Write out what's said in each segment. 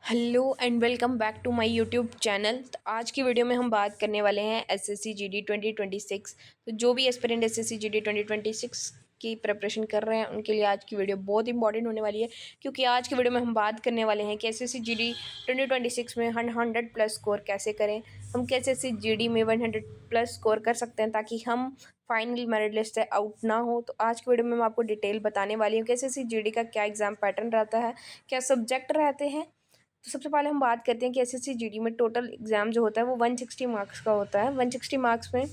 Hello and welcome back to my YouTube channel. तो आज की वीडियो में हम बात करने वाले हैं एसएससी जीडी 2026। तो जो भी एस्पिरेंट एसएससी जीडी 2026 की प्रिपरेशन कर रहे हैं उनके लिए आज की वीडियो बहुत इंपॉर्टेंट होने वाली है, क्योंकि आज की वीडियो में हम बात करने वाले हैं कि एसएससी जीडी 2026 में 100 प्लस स्कोर कैसे करें। हम कैसे एसएससी जीडी में 100 प्लस स्कोर कर सकते हैं ताकि हम फाइनल मेरिट लिस्ट से आउट ना हो। तो आज की वीडियो में मैं आपको डिटेल बताने वाली हूँ कि एसएससी जीडी का क्या एग्जाम पैटर्न रहता है, क्या सब्जेक्ट रहते हैं। तो सबसे पहले हम बात करते हैं कि एसएससी जीडी में टोटल एग्जाम जो होता है वो 160 मार्क्स का होता है। 160 मार्क्स में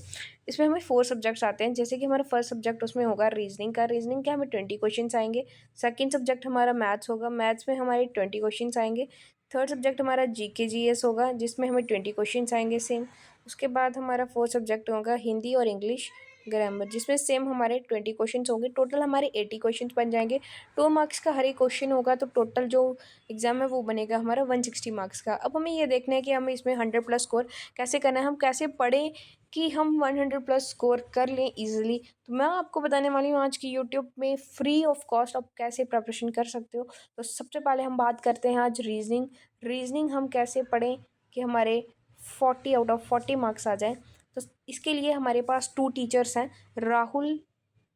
इसमें हमें 4 सब्जेक्ट्स आते हैं। जैसे कि हमारा फर्स्ट सब्जेक्ट उसमें होगा रीजनिंग का। रीजनिंग के हमें 20 क्वेश्चंस आएंगे। सेकंड सब्जेक्ट हमारा मैथ्स होगा। मैथ्स में हमारे 20 क्वेश्चंस आएंगे। थर्ड सब्जेक्ट हमारा जीके जीएस होगा जिसमें हमें 20 क्वेश्चंस आएंगे सेम। उसके बाद हमारा फोर्थ सब्जेक्ट होगा हिंदी और इंग्लिश ग्रामर जिसमें सेम हमारे 20 क्वेश्चंस होंगे। टोटल हमारे 80 क्वेश्चंस बन जाएंगे। 2 मार्क्स का हर एक क्वेश्चन होगा, तो टोटल जो एग्जाम है वो बनेगा हमारा 160 मार्क्स का। अब हमें ये देखना है कि हमें इसमें 100 प्लस स्कोर कैसे करना है, हम कैसे पढ़ें कि हम 100 प्लस स्कोर कर लें इजीली। तो मैं आपको बताने वाली हूँ आज की यूट्यूब में फ्री ऑफ कॉस्ट आप कैसे प्रिपरेशन कर सकते हो। तो सबसे पहले हम बात करते हैं आज रीजनिंग हम कैसे पढ़ें कि हमारे 40 आउट ऑफ 40 मार्क्स आ जाएँ। तो इसके लिए हमारे पास 2 टीचर्स हैं। राहुल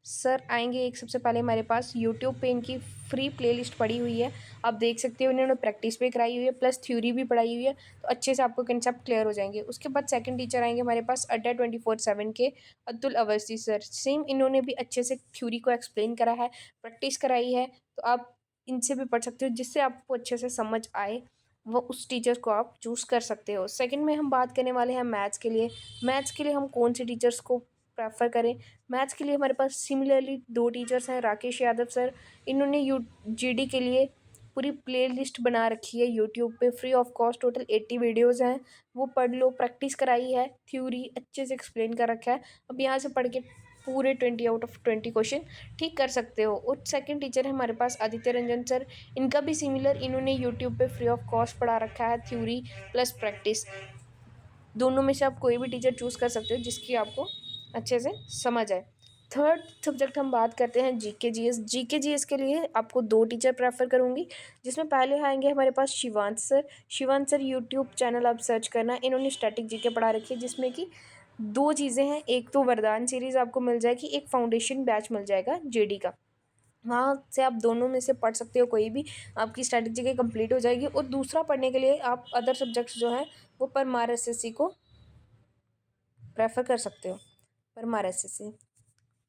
सर आएंगे एक, सबसे पहले हमारे पास यूट्यूब पे इनकी फ्री प्लेलिस्ट पड़ी हुई है, आप देख सकते हो। इन्होंने प्रैक्टिस भी कराई हुई है प्लस थ्योरी भी पढ़ाई हुई है, तो अच्छे से आपको कंसेप्ट क्लियर हो जाएंगे। उसके बाद सेकंड टीचर आएंगे हमारे पास अड्डा 24/7 के अतुल अवस्थी सर। सेम इन्होंने भी अच्छे से थ्योरी को एक्सप्लेन करा है, प्रैक्टिस कराई है, तो आप इनसे भी पढ़ सकते हो जिससे आपको अच्छे से समझ आए। वो उस टीचर को आप चूज़ कर सकते हो। सेकंड में हम बात करने वाले हैं मैथ्स के लिए। मैथ्स के लिए हम कौन से टीचर्स को प्रेफर करें। मैथ्स के लिए हमारे पास सिमिलरली 2 टीचर्स हैं, राकेश यादव सर। इन्होंने जीडी के लिए पूरी प्लेलिस्ट बना रखी है यूट्यूब पे free of cost. Total 80 videos हैं, वो पढ़ लो। प्रैक्टिस कराई है, थ्योरी अच्छे से एक्सप्लेन कर रखा है। अब यहाँ से पढ़ के पूरे 20 आउट ऑफ 20 क्वेश्चन ठीक कर सकते हो। और सेकंड टीचर है हमारे पास आदित्य रंजन सर। इनका भी सिमिलर, इन्होंने यूट्यूब पे फ्री ऑफ कॉस्ट पढ़ा रखा है, थ्योरी प्लस प्रैक्टिस। दोनों में से आप कोई भी टीचर चूज़ कर सकते हो जिसकी आपको अच्छे से समझ आए। थर्ड सब्जेक्ट हम बात करते हैं जीके जीएस। जीके जीएस के लिए आपको 2 टीचर प्रेफर करूँगी, जिसमें पहले आएंगे हमारे पास Shivansh sir. Shivansh sir YouTube channel आप सर्च करना, इन्होंने स्टैटिक जीके पढ़ा रखी है जिसमें कि 2 चीज़ें हैं। एक तो वरदान सीरीज़ आपको मिल जाएगी, एक फाउंडेशन बैच मिल जाएगा जेडी का। वहाँ से आप दोनों में से पढ़ सकते हो कोई भी, आपकी स्ट्रैटेजी की कंप्लीट हो जाएगी। और दूसरा पढ़ने के लिए आप अदर सब्जेक्ट्स जो हैं वो परमार एसएससी को प्रेफर कर सकते हो। परमार एसएससी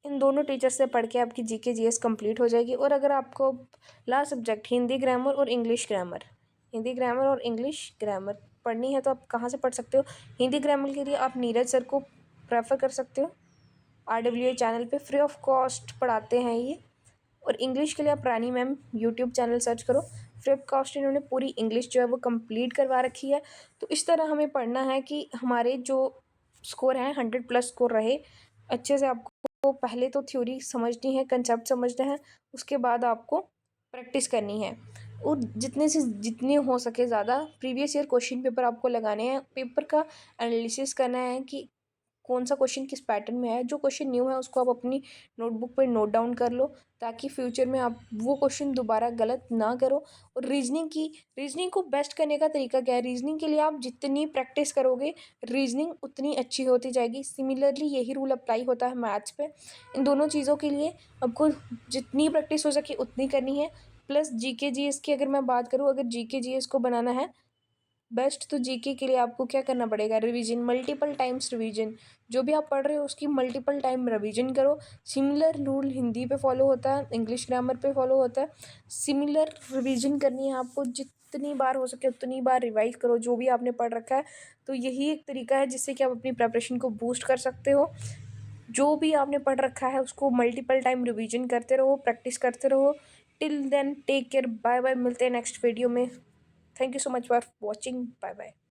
इन दोनों टीचर से पढ़ के आपकी जीके जीएस कंप्लीट हो जाएगी। और अगर आपको लास्ट सब्जेक्ट हिंदी ग्रामर और इंग्लिश ग्रामर, हिंदी ग्रामर और इंग्लिश ग्रामर पढ़नी है तो आप कहाँ से पढ़ सकते हो। हिंदी ग्रामर के लिए आप नीरज सर को प्रेफर कर सकते हो, RWA चैनल पे फ्री ऑफ कॉस्ट पढ़ाते हैं ये। और इंग्लिश के लिए आप रानी मैम यूट्यूब चैनल सर्च करो, फ्री ऑफ कॉस्ट इन्होंने पूरी इंग्लिश जो है वो कंप्लीट करवा रखी है। तो इस तरह हमें पढ़ना है कि हमारे जो स्कोर हैं 100 प्लस स्कोर रहे। अच्छे से आपको पहले तो थ्योरी समझनी है, कंसेप्ट समझना है, उसके बाद आपको प्रैक्टिस करनी है। और जितने से जितने हो सके ज़्यादा प्रीवियस ईयर क्वेश्चन पेपर आपको लगाने हैं। पेपर का एनालिसिस करना है कि कौन सा क्वेश्चन किस पैटर्न में है। जो क्वेश्चन न्यू है उसको आप अपनी नोटबुक पर नोट डाउन कर लो, ताकि फ्यूचर में आप वो क्वेश्चन दोबारा गलत ना करो। और रीजनिंग को बेस्ट करने का तरीका क्या है, रीजनिंग के लिए आप जितनी प्रैक्टिस करोगे रीजनिंग उतनी अच्छी होती जाएगी। सिमिलरली यही रूल अप्लाई होता है मैथ्स पे। इन दोनों चीज़ों के लिए आपको जितनी प्रैक्टिस हो सके उतनी करनी है। प्लस जीके जीएस की अगर मैं बात करूँ, अगर जीके जीएस को बनाना है बेस्ट, तो जीके के लिए आपको क्या करना पड़ेगा, रिवीजन, मल्टीपल टाइम्स रिवीजन। जो भी आप पढ़ रहे हो उसकी मल्टीपल टाइम रिवीजन करो। सिमिलर रूल हिंदी पे फॉलो होता है, इंग्लिश ग्रामर पे फॉलो होता है। सिमिलर रिवीजन करनी है आपको, जितनी बार हो सके उतनी बार रिवाइज करो जो भी आपने पढ़ रखा है। तो यही एक तरीका है जिससे कि आप अपनी प्रिपरेशन को बूस्ट कर सकते हो। जो भी आपने पढ़ रखा है उसको मल्टीपल टाइम रिवीजन करते रहो, प्रैक्टिस करते रहो। Till then take care, bye bye, मिलते हैं नेक्स्ट वीडियो में। Thank you so much for watching, bye bye.